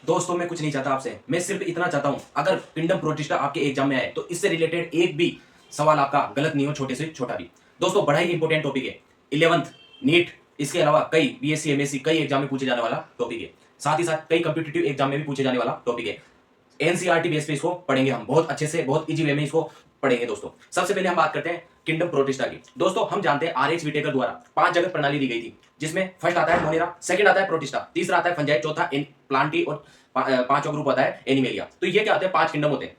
दोस्तों मैं कुछ नहीं चाहता आपसे, मैं सिर्फ इतना चाहता हूं अगर किंगडम प्रोटिस्टा आपके एग्जाम में आए तो इससे रिलेटेड एक भी सवाल आपका गलत नहीं हो, छोटे से छोटा भी। दोस्तों बड़ा ही इंपॉर्टेंट टॉपिक है। 11th नीट, इसके अलावा कई बीएससी एमएससी कई एग्जाम में पूछे जाने वाला टॉपिक है। साथ ही साथ कई कॉम्पिटिटिव एग्जाम में भी पूछे जाने वाला टॉपिक है। एनसीईआरटी बेस पे इसको पढ़ेंगे हम, बहुत अच्छे से, बहुत इजी वे में इसको पढ़ेंगे। दोस्तों सबसे पहले हम बात करते हैं किंगडम प्रोटिस्टा की। दोस्तों हम जानते हैं आरएच विटेकर द्वारा 5 जगत प्रणाली दी गई थी, जिसमें फर्स्ट आता है मोनेरा, सेकंड आता है प्रोटिस्टा, तीसरा आता है फंजाई, चौथा प्लांटी और पांचवा ग्रुप आता है एनिमेलिया। तो ये क्या होते हैं? 5 किंगडम होते हैं।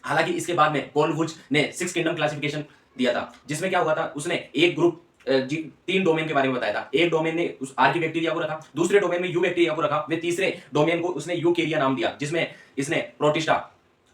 हालांकि इसके बाद में कोलवुज ने 6 किंगडम क्लासिफिकेशन दिया था, जिसमें क्या हुआ था, उसने एक ग्रुप 3 डोमेन के बारे में बताया था। एक डोमेन ने उस आर्की बैक्टीरिया को रखा, दूसरे डोमेन में यू बैक्टीरिया को रखा, वे तीसरे डोमेन को उसने यूकेरिया नाम दिया, जिसमें इसने प्रोटिस्टा,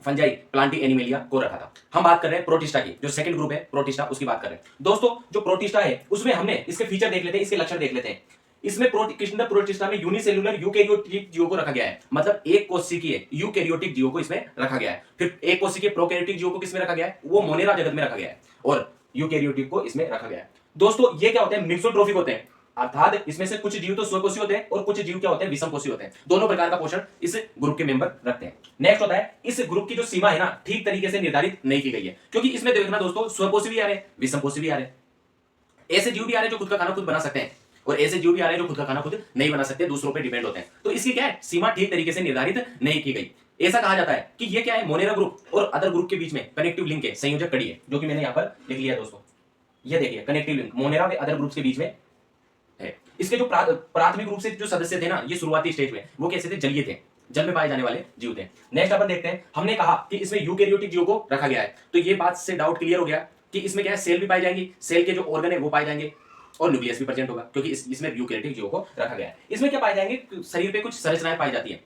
फंजाई, प्लांटी, एनिमेलिया को रखा था। हम बात कर रहे हैं प्रोटिस्टा की, जो सेकंड ग्रुप है प्रोटिस्टा, उसकी बात कर रहे हैं। दोस्तों जो प्रोटिस्टा है उसमें हमने इसके फीचर देख लेते हैं, इसके लक्षण देख लेते हैं। इसमें किंगडम प्रोटिस्टा में यूनिसेलुलर यूकैरियोटिक जीवों को रखा गया है, मतलब एक कोशिकीय यूकैरियोटिक जीवों को इसमें रखा गया है। फिर एक कोशिकीय प्रोकैरियोटिक जीवों को किसमें रखा गया है? वो मोनेरा जगत में रखा गया है, और यूकैरियोटिक को इसमें रखा गया है। दोस्तों ये क्या होते हैं? मिक्सोट्रोफिक होते हैं, अर्थात इसमें से कुछ जीव तो स्वकोषी होते हैं और कुछ जीव क्या होते हैं? विषमकोषी होते हैं। दोनों प्रकार का पोषण इस ग्रुप के मेंबर रखते हैं। नेक्स्ट होता है, इस ग्रुप की जो सीमा है ना, ठीक तरीके से निर्धारित नहीं की गई है, क्योंकि इसमें देखना दोस्तों, स्वकोषी भी आ रहे हैं, विषमकोषी भी आ रहे हैं, ऐसे जीव भी आ रहे हैं जो खुद का खाना खुद बना सकते हैं, और ऐसे जीव भी आ रहे हैं जो खुद का खाना खुद नहीं बना सकते, दूसरों पे डिपेंड होते हैं। तो इसकी क्या है? सीमा ठीक तरीके से निर्धारित नहीं की गई। ऐसा कहा जाता है कि ये क्या है? मोनेरा ग्रुप और अदर ग्रुप के बीच में कनेक्टिव लिंक है, संयोजक कड़ी है, जो कि मैंने यहां पर लिख लिया दोस्तों। ये देखिए कनेक्टिव लिंक मोनेरा व अदर ग्रुप्स के बीच में है। इसके जो प्राथमिक रूप से जो सदस्य थे ना, ये शुरुआती स्टेज में वो कैसे थे? जलीय थे, जल में पाए जाने वाले जीव थे। नेक्स्ट अपन देखते हैं, हमने कहा कि इसमें यूकैरियोटिक जीव को रखा गया है, तो ये बात से डाउट क्लियर हो गया कि इसमें क्या है? सेल भी पाई जाएंगी, सेल के जो ऑर्गन है वो पाए जाएंगे, और न्यूक्लियस भी प्रेजेंट होगा, क्योंकि इसमें यूकैरियोटिक जीवों को रखा गया है। इसमें क्या पाए जाएंगे? शरीर पे कुछ संरचनाएं पाई जाती है,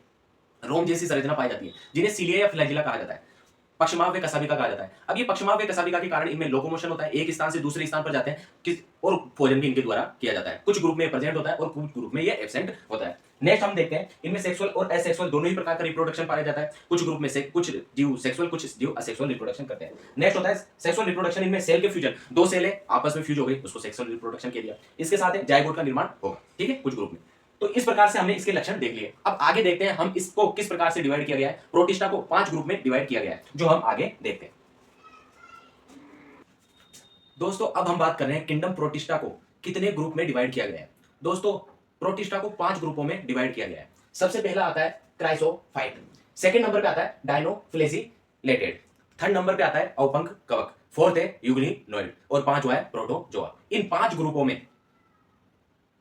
रोम जैसी संरचना पाई जाती है, जिन्हें सीलिया या फ्लैजिला कहा जाता है। पक्षमाव व कसाबिका कहा जाता है। अब ये पक्षमाव व कसाबिका के कारण इनमें लोकोमोशन होता है, एक स्थान से दूसरे स्थान पर जाते हैं और भोजन भी इनके द्वारा किया जाता है। कुछ ग्रुप में प्रेजेंट होता है और कुछ ग्रुप में ये एब्सेंट होता है। नेक्स्ट हम देखते हैं, इनमें सेक्सुअल और असेक्सुअल दोनों ही प्रकार का रिप्रोडक्शन पाया जाता है। कुछ ग्रुप में से कुछ जीव सेक्सुअल, कुछ जीव असेक्सुअल रिप्रोडक्शन करते हैं। नेक्स्ट होता है सेक्सुअल रिप्रोडक्शन। इनमें सेल के फ्यूजन, 2 सेल है आपस में फ्यूज हो गई, उसको सेक्सुअल रिप्रोडक्शन कह दिया। इसके साथ जायगोट का निर्माण होगा, ठीक है, कुछ ग्रुप में। तो इस प्रकार से हमने इसके लक्षण देख लिए। अब आगे देखते हैं हम इसको किस प्रकार से डिवाइड किया गया है। प्रोटिस्टा को 5 ग्रुप में डिवाइड किया गया है, जो हम आगे देखते हैं। दोस्तों अब हम बात कर रहे हैं किंगडम प्रोटिस्टा को कितने ग्रुप में डिवाइड किया गया है। दोस्तों प्रोटिस्टा को 5 ग्रुपों में डिवाइड किया गया है। सबसे पहला आता है क्राइसोफाइट, सेकंड नंबर पे आता है डायनोफ्लेजिलेटेड, थर्ड नंबर पे आता है औपंख कवक, फोर्थ है यूग्निनोइड, और पांचवा है प्रोटोजोआ। इन 5 ग्रुपों में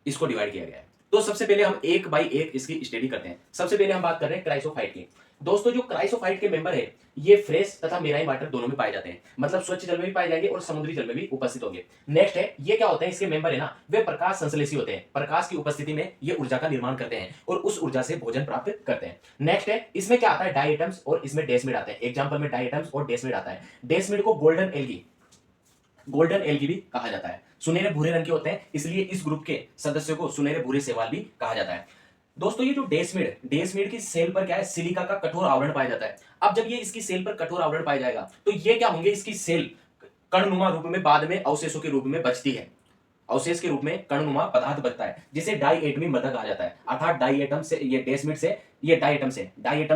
इसको डिवाइड किया गया है। तो सबसे पहले हम एक बाई एक इसकी स्टडी करते हैं। सबसे पहले हम बात कर रहे हैं क्राइसोफाइट की। दोस्तों जो क्राइसोफाइट के मेंबर है, ये फ्रेश तथा मेराइन वाटर दोनों में पाए जाते हैं, मतलब स्वच्छ जल में भी पाए जाएंगे और समुद्री जल में भी उपस्थित होंगे। नेक्स्ट है, ये क्या होते हैं? इसके मेंबर है ना, वे प्रकाश संश्लेषी होते हैं। प्रकाश की उपस्थिति में ये ऊर्जा का निर्माण करते हैं और उस ऊर्जा से भोजन प्राप्त करते हैं। नेक्स्ट है, इसमें क्या आता है? डाइएटम्स और इसमें डेस्मिड आते हैं। एग्जाम्पल में डाइएटम्स और डेस्मिड आता है। डेस्मिड को गोल्डन एल्गी भी कहा जाता है। सुनहरे भूरे रंग के होते हैं, इसलिए इस ग्रुप के सदस्यों को सुनहरे भूरे शैवाल भी कहा जाता है। दोस्तों ये जो डेस्मिड की सेल पर क्या है? सिलिका का कठोर आवरण पाया जाता है। अब जब ये इसकी सेल पर कठोर आवरण पाया जाएगा तो ये क्या होंगे? इसकी सेल कणनुमा रूप में बाद में अवशेषों के रूप में बचती है। अवशेष के रूप में कणनुमा पदार्थ बचता है, जिसे डाइएटमी मृदा कहा जाता है। अर्थात डाइएटम से, ये डेस्मिड से, ये डाइएटम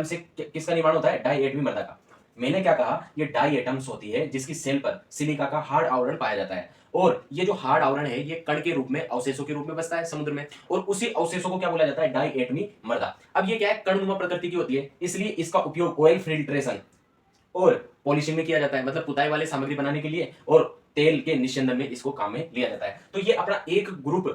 से किसका निर्माण होता है? डाइएटमी मृदा का। मैंने क्या कहा? ये डाइएटम्स होती है जिसकी सेल पर सिलिका का हार्ड आवरण पाया जाता है, और ये जो हार्ड आवरण है ये कण के रूप में, अवशेषों के रूप में बसता है समुद्र में, और उसी अवशेषों को क्या बोला जाता है? डाइएटमी मृदा। अब ये क्या है? कणनुमा प्रकृति की होती है, इसलिए इसका उपयोग ऑयल फिल्ट्रेशन और पॉलिशिंग में किया जाता है, मतलब पुताई वाले सामग्री बनाने के लिए और तेल के निस्यंदन में इसको काम में लिया जाता है। तो ये अपना एक ग्रुप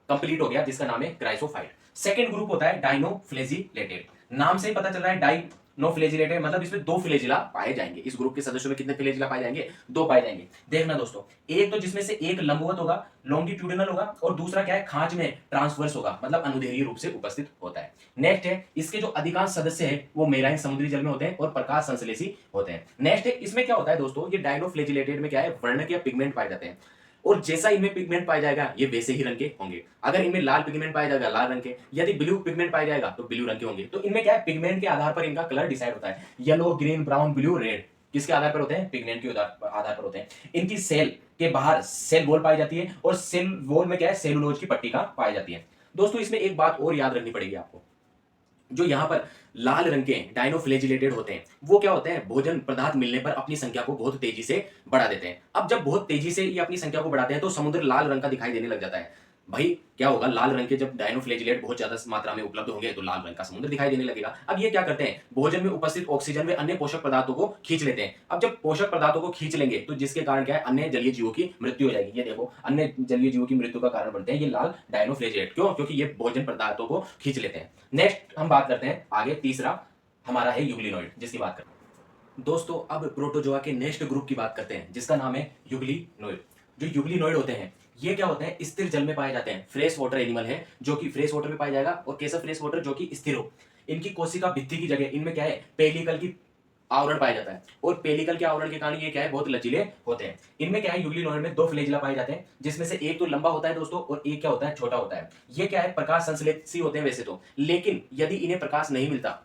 कंप्लीट हो गया, जिसका नाम है क्राइसोफाइट। सेकंड ग्रुप होता है डायनोफ्लेजिलेटेड। नाम से ही पता चल रहा है डायनोफ्लेजिलेटेड, मतलब इसमें 2 फ्लैजिला पाए जाएंगे। इस ग्रुप के सदस्यों में कितने फ्लैजिला पाए जाएंगे? 2 पाए जाएंगे। देखना दोस्तों, एक तो जिसमें से एक लंबवत होगा, लॉन्गिट्यूडिनल होगा, और दूसरा क्या है? खांच में ट्रांसवर्स होगा, मतलब अनुदैर्घ्य रूप से उपस्थित होता है। नेक्स्ट है, इसके जो अधिकांश सदस्य है वो मेराइन समुद्री जल में होते हैं और प्रकाश संश्लेषी होते हैं। नेक्स्ट है, इसमें क्या होता है दोस्तों? ये डायनोफ्लेजिलेटेड में क्या है? वर्णक या पिगमेंट पाए जाते हैं, और जैसा इनमें पिगमेंट पाया जाएगा ये वैसे ही रंग के होंगे। अगर इनमें लाल पिगमेंट पाया जाएगा लाल रंग के, यदि ब्लू पिगमेंट पाया जाएगा तो ब्लू रंग के होंगे। तो इनमें क्या है? पिगमेंट के आधार पर इनका कलर डिसाइड होता है। Yellow, green, brown, blue, red किसके आधार पर होते हैं? पिगमेंट के आधार पर होते हैं। इनकी सेल के बाहर सेल वॉल पाई जाती है, और सेल वॉल में क्या है? सेलुलोज की पट्टिका पाई जाती है। दोस्तों इसमें एक बात और याद रखनी पड़ेगी आपको, जो यहाँ पर लाल रंग के डायनोफ्लेजिलेटेड होते हैं, वो क्या होते हैं, भोजन पदार्थ मिलने पर अपनी संख्या को बहुत तेजी से बढ़ा देते हैं। अब जब बहुत तेजी से ये अपनी संख्या को बढ़ाते हैं तो समुद्र लाल रंग का दिखाई देने लग जाता है। भाई क्या होगा, लाल रंग के जब डायनोफ्लेजिलेट बहुत ज्यादा मात्रा में उपलब्ध होंगे तो लाल रंग का समुद्र दिखाई देने लगेगा। अब ये क्या करते हैं, भोजन में उपस्थित ऑक्सीजन व अन्य पोषक पदार्थों को खींच लेते हैं। अब जब पोषक पदार्थों को खींच लेंगे तो जिसके कारण क्या है, अन्य जलीय जीवों की मृत्यु हो जाएगी। ये देखो, अन्य जलीय जीवों की मृत्यु का कारण बनते हैं ये लाल डायनोफ्लेजिलेट। क्यों? क्योंकि ये भोजन पदार्थों को खींच लेते हैं। नेक्स्ट हम बात करते हैं आगे, तीसरा हमारा है यूग्लिनॉइड, जिसकी बात करते हैं। दोस्तों अब प्रोटोजोआ के नेक्स्ट ग्रुप की बात करते हैं, जिसका नाम है यूग्लिनॉइड। जो यूग्लिनॉइड होते हैं, ये क्या होते हैं, स्थिर जल में पाए जाते हैं। फ्रेश वाटर एनिमल है जो कि फ्रेश वाटर में पाया जाएगा, और कैसा फ्रेश वाटर, जो कि स्थिर हो। इनकी कोशिका भित्ति की जगह इनमें क्या है, पेलिकल की आवरण पाया जाता है, और पेलिकल के आवरण के कारण ये क्या है, बहुत लचीले होते हैं। इनमें क्या है, यूग्लिनॉइड में दो फ्लैजिला पाए जाते हैं, जिसमें से एक तो लंबा होता है दोस्तों, और एक क्या होता है, छोटा होता है। ये क्या है, प्रकाश संश्लेषी होते हैं वैसे तो, लेकिन यदि इन्हें प्रकाश नहीं मिलता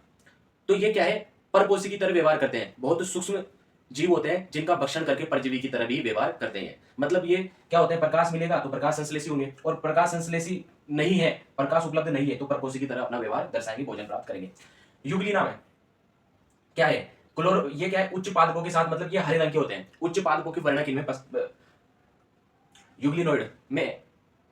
तो ये क्या है, परपोषी की तरह व्यवहार करते हैं। बहुत सूक्ष्म जीव होते हैं जिनका भक्षण करके परजीवी की तरह भी व्यवहार करते हैं। मतलब ये क्या होते हैं, प्रकाश मिलेगा तो प्रकाश संश्लेषी होंगे, और प्रकाश संश्लेषी नहीं है, प्रकाश उपलब्ध नहीं है, तो परपोषी की तरह अपना व्यवहार दर्शाएंगे, भोजन प्राप्त करेंगे। युग्लिना में क्या है, क्लोरो, ये क्या है, उच्च पादपों के साथ, मतलब ये हरे रंग के होते हैं। उच्च पादपों के वर्णक इनमें यूग्लिनॉइड में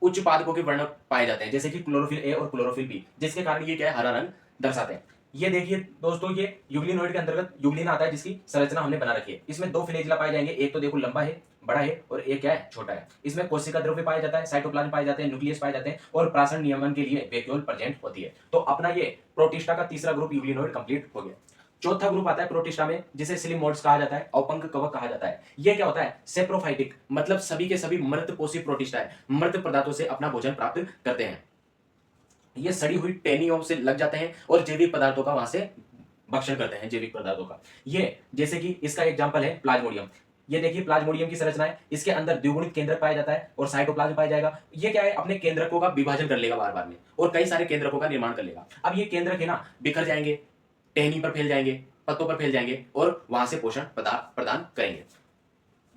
उच्च पादपों के वर्णक पाए जाते हैं, जैसे कि क्लोरोफिल ए और क्लोरोफिल बी, जिसके कारण ये क्या है, हरा रंग दर्शाते हैं। ये देखिए दोस्तों, ये यूग्लिनॉइड के अंतर्गत यूग्लिन आता है, जिसकी संरचना हमने बना रखी है। इसमें दो फ्लैजिला पाए जाएंगे, एक तो देखो लंबा है, बड़ा है, और एक क्या है, छोटा है। इसमें कोशिका द्रव्य पाया जाता है, साइटोप्लाज्म पाए जाते हैं, न्यूक्लियस पाए जाते हैं, और प्राशन नियमन के लिए वैक्यूल प्रेजेंट होती है। तो अपना ये प्रोटिस्टा का तीसरा ग्रुप यूग्लिनॉइड कंप्लीट हो गया। चौथा ग्रुप आता है प्रोटिस्टा में, जिसे सिलिम मोड्स कहा जाता है, औपंक कवक कहा जाता है। ये क्या होता है, सेप्रोफाइटिक, मतलब सभी के सभी मृतपोषी प्रोटिस्टा है, मृत पदार्थों से अपना भोजन प्राप्त करते हैं। ये सड़ी हुई टहनियों से लग जाते हैं और जैविक पदार्थों का वहां से भक्षण करते हैं, जैविक पदार्थों का। ये जैसे कि इसका एग्जांपल है प्लाज्मोडियम। ये देखिए प्लाज्मोडियम की संरचना है, इसके अंदर द्विगुणित केंद्र पाया जाता है और साइटोप्लाज्म पाया जाएगा। ये क्या है, अपने केंद्रकों का विभाजन कर लेगा बार बार में, और कई सारे केंद्रकों का निर्माण कर लेगा। अब ये केंद्रक है ना, बिखर जाएंगे, टहनी पर फैल जाएंगे, पत्तों पर फैल जाएंगे, और वहां से पोषण पदार्थ प्रदान करेंगे।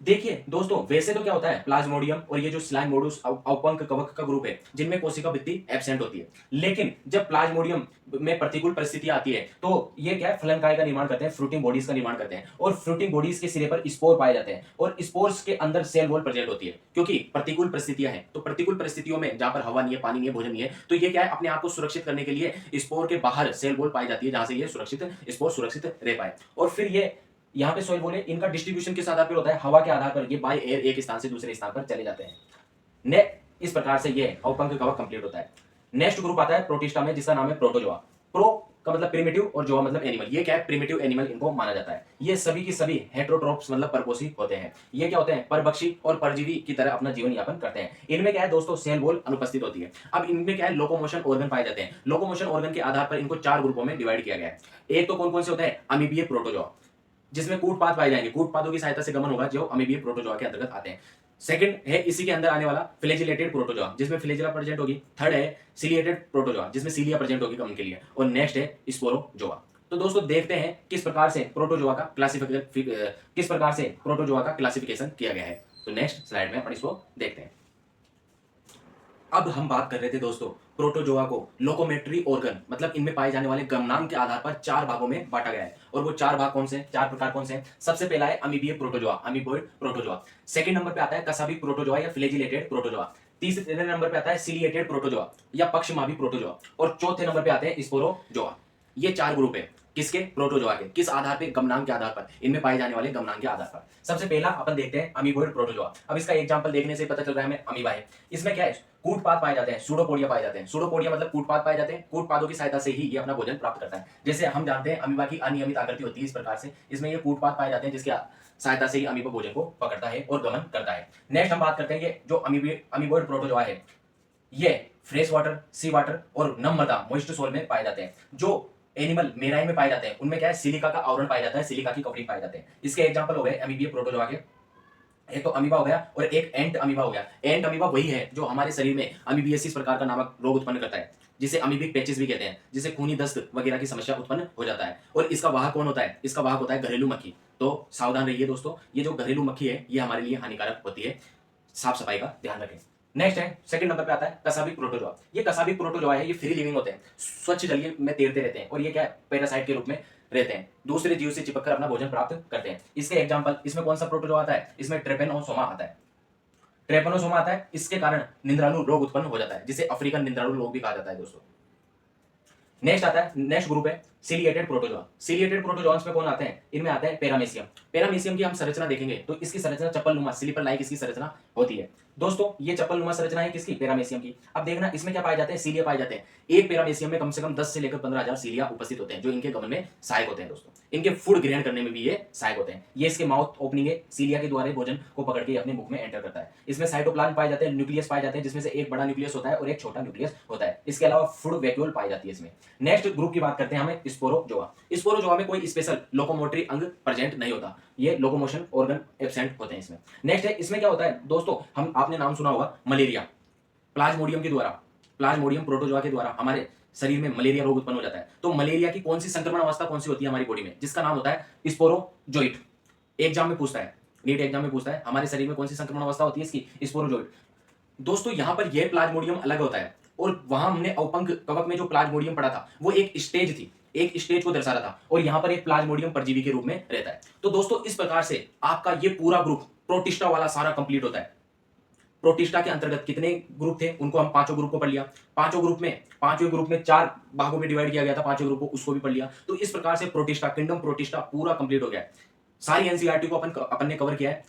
देखिए दोस्तों, वैसे तो क्या होता है, प्लाज्मोडियम और ये जो स्लाइम मोडुस औपंक कवक का ग्रुप है, जिनमें कोशिका भित्ति एब्सेंट होती है। लेकिन जब प्लाज्मोडियम में प्रतिकूल परिस्थितियां आती है तो ये क्या है, फलनकाय का निर्माण करते हैं, फ्रूटिंग बॉडीज का निर्माण करते हैं, और फ्रूटिंग बॉडीज के सिरे पर स्पोर पाए जाते हैं, और स्पोर्स के अंदर सेल वॉल प्रेजेंट होती है। क्योंकि प्रतिकूल परिस्थितियां हैं, तो प्रतिकूल परिस्थितियों में जहां पर हवा नहीं है, पानी नहीं है, भोजन नहीं है, तो ये क्या है, अपने आप को सुरक्षित करने के लिए स्पोर के बाहर सेल वॉल पाई जाती है, जहां से ये सुरक्षित स्पोर सुरक्षित रह पाए। और फिर ये यहाँ पे सोइल बोले, इनका डिस्ट्रीब्यूशन किस आधार पर होता है, हवा के आधार पर। ये बाय एयर एक स्थान से दूसरे स्थान पर चले जाते हैं। ने इस प्रकार से ये औपंक कवक कंप्लीट होता है। नेक्स्ट ग्रुप आता है प्रोटिस्टा में, जिसका नाम है प्रोटोजोआ। प्रो का मतलब प्रिमिटिव और जोआ मतलब एनिमल। ये क्या है, प्रिमिटिव एनिमल इनको माना जाता है। ये सभी की सभी हेटेरोट्रोप्स मतलब परपोषी होते हैं। ये क्या होते हैं, परभक्षी और परजीवी की तरह अपना जीवन यापन करते हैं। इनमें क्या है दोस्तों, सेल वॉल अनुपस्थित होती है। अब इनमें क्या है, लोकोमोशन ऑर्गन पाए जाते हैं। लोकोमोशन ऑर्गन के आधार पर इनको चार ग्रुपों में डिवाइड किया गया है। एक तो कौन कौन से होते हैं, अमीबीय प्रोटोजोआ, जिसमें कूटपाद पाए जाएंगे, कूटपादों की सहायता से गमन होगा, जो अमीबीय प्रोटोजोआ के अंतर्गत आते हैं। सेकंड है इसी के अंदर आने वाला फ्लैजिलेटेड प्रोटोजोआ, जिसमें फ्लैजिला प्रेजेंट होगी। थर्ड है सिलिएटेड प्रोटोजोआ, जिसमें सीलिया प्रेजेंट होगी गमन के लिए। और नेक्स्ट है स्पोरोजोआ। तो दोस्तों देखते हैं किस प्रकार से प्रोटोजोआ का क्लासिफिकेशन किया गया है। तो नेक्स्ट स्लाइड में अपन इसको देखते हैं। अब हम बात कर रहे थे दोस्तों, प्रोटोजोआ को लोकोमेट्री ऑर्गन मतलब इनमें पाए जाने वाले गमनांक के आधार पर चार भागों में बांटा गया है। और वो चार भाग कौन से, चार प्रकार कौन से हैं? सबसे पहला है अमीबीय protozoa, amoeboid protozoa. Second number पे आता है कसाबी प्रोटोजोआ या फ्लैजिलेटेड प्रोटोजोआ। तीसरे नंबर पे आता है सिलिएटेड प्रोटोजोआ या पक्षमाभी प्रोटोजोआ। और चौथे नंबर पे आते हैं स्पोरोजोआ। ये चार ग्रुप है किसके, प्रोटोजोआ के। किस आधार पे, गमनांक के आधार पर, इनमें पाए जाने वाले गमनांक के आधार पर। सबसे पहला अपन देखते हैं अमीबोइड प्रोटोजोआ। अब इसका एग्जांपल देखने से पता चल रहा है हमें, अमीबा है। इसमें क्या है, कूटपाद पाए जाते हैं, सूडोपोडिया पाए जाते हैं। सूडोपोडिया मतलब कूटपाद पाए जाते हैं, कूटपादों की सहायता से ही ये अपना भोजन प्राप्त करता है। जैसे हम जानते हैं अमीबा की अनियमित आकृति होती है इस प्रकार से, इसमें ये कूटपाद पाए जाते हैं, जिसकी सहायता से ही अमीबा भोजन को पकड़ता है और गमन करता है। नेक्स्ट हम बात करते हैं ये जो अमीबोइड प्रोटोजोआ है, ये फ्रेश वाटर, सी वाटर और नम मृदा मॉइस्ट सोल में पाए जाते हैं। जो एनिमल मेराइन में पाए जाते हैं उनमें क्या है, सिलिका का आवरण पाया जाता है, सिलिका की कवरिंग पाए जाते हैं। इसके एग्जांपल हो गए अमीबीय प्रोटोजोआ के, एक तो अमीबा हो गया और एक एंट अमीबा हो गया। एंट अमीबा वही है जो हमारे शरीर में अमीबियसिस प्रकार का नामक रोग उत्पन्न करता है, जिसे अमीबिक पैचेस भी कहते हैं, जिसे खूनी दस्त वगैरह की समस्या उत्पन्न हो जाता है। और इसका वाहक कौन होता है, इसका वाहक होता है घरेलू मक्खी। तो सावधान रहिए दोस्तों, ये जो घरेलू मक्खी है ये हमारे लिए हानिकारक होती है, साफ सफाई का ध्यान रखें। नेक्स्ट है, सेकंड नंबर पे आता है कसाबिक प्रोटोजोआ। ये कसाबिक प्रोटोजोआ है, ये फ्री लिविंग होते हैं, स्वच्छ जलीय में तैरते रहते हैं और ये क्या है, पैरासाइट के रूप में रहते हैं, दूसरे जीव से चिपक कर अपना भोजन प्राप्त करते हैं। इसके एग्जांपल, इसमें कौन सा प्रोटोजोआ आता है, इसमें ट्रेपेनोसोमा आता है। ट्रेपेनोसोमा आता है, इसके कारण निंद्राणु रोग उत्पन्न हो जाता है, जिसे अफ्रीकन निंद्राणु रोग भी कहा जाता है दोस्तों। नेक्स्ट आता है, नेक्स्ट ग्रुप है सिलिएटेड प्रोटोजोआ। सिलिएटेड प्रोटोजोआंस में कौन आते हैं, इनमें आता है पैरामेसियम। पैरामेसियम की हम संरचना देखेंगे तो इसकी संरचना चप्पल नुमा, स्लीपर लाइक इसकी संरचना होती है दोस्तों। ये चप्पल नुमा संरचना है किसकी, पैरामेसियम की। अब देखना इसमें क्या पाए जाते हैं, सीलिया पाए जाते हैं। एक पैरामेसियम में कम से कम 10 से लेकर 15,000 सीलिया उपस्थित होते हैं, जो इनके गमन में सहायक होते हैं दोस्तों। इनके फूड ग्रहण करने में भी ये सहायक होते हैं। ये इसके माउथ ओपनिंग है, सीलिया के द्वारा भोजन को पकड़ के अपने मुख में एंटर करता है। इसमें साइटोप्लाज्म पाए जाते हैं, न्यूक्लियस पाए जाते हैं, जिसमें से एक बड़ा न्यूक्लियस होता है और एक छोटा न्यूक्लियस होता है। इसके अलावा फूड वैक्यूल पाई जाती है इसमें। नेक्स्ट ग्रुप की बात करते हैं हमें स्पोरोजोआ। स्पोरोजोआ में कोई स्पेशल लोकोमोटरी अंग प्रेजेंट नहीं होता, ये लोकोमोशन ऑर्गन एब्सेंट होते हैं इसमें। नेक्स्ट है, इसमें क्या होता है दोस्तों, हम आपने नाम सुना होगा मलेरिया, प्लाज्मोडियम के द्वारा, प्लाज्मोडियम प्रोटोजोआ के द्वारा हमारे शरीर में मलेरिया रोग उत्पन्न हो जाता है। तो मलेरिया की कौन सी संक्रमण अवस्था कौन सी होती है हमारी बॉडी में, जिसका नाम होता है स्पोरोजोइट। एग्जाम में पूछता है, नीट एग्जाम में पूछता है हमारे शरीर में कौन सी संक्रमण अवस्था होती है इसकी, स्पोरोजोइट। दोस्तों यहां पर यह प्लाज्मोडियम अलग होता है और वहां हमने औपंक कवक में जो प्लाज्मोडियम पढ़ा था वो एक स्टेज थी, एक स्टेज को दर्शा रहा था, और यहां पर एक प्लाज्मोडियम परजीवी के रूप में रहता है। तो दोस्तों इस प्रकार से आपका ये पूरा ग्रुप प्रोटिस्टा वाला सारा कंप्लीट होता है। प्रोटिस्टा के अंतर्गत कितने ग्रुप थे, उनको हम पांचों ग्रुप को पढ़ लिया। पांचवें ग्रुप में 4 भागों में डिवाइड किया गया था पांचों ग्रुप को, उसको भी पढ़ लिया। तो इस प्रकार से प्रोटिस्टा, किंगडम प्रोटिस्टा पूरा कंप्लीट हो गया है। सारी एनसीईआरटी को अपन ने कवर किया है।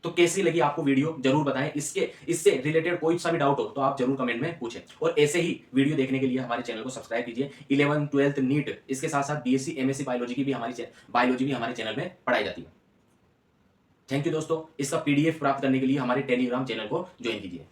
तो कैसी लगी आपको वीडियो जरूर बताएं। इससे रिलेटेड कोई सा भी डाउट हो तो आप जरूर कमेंट में पूछें, और ऐसे ही वीडियो देखने के लिए हमारे चैनल को सब्सक्राइब कीजिए। 11th 12th नीट, इसके साथ साथ बीएससी एमएससी बायोलॉजी की भी बायोलॉजी भी हमारे चैनल में पढ़ाई जाती है। थैंक यू दोस्तों। इसका पीडीएफ प्राप्त करने के लिए हमारे टेलीग्राम चैनल को ज्वाइन कीजिए।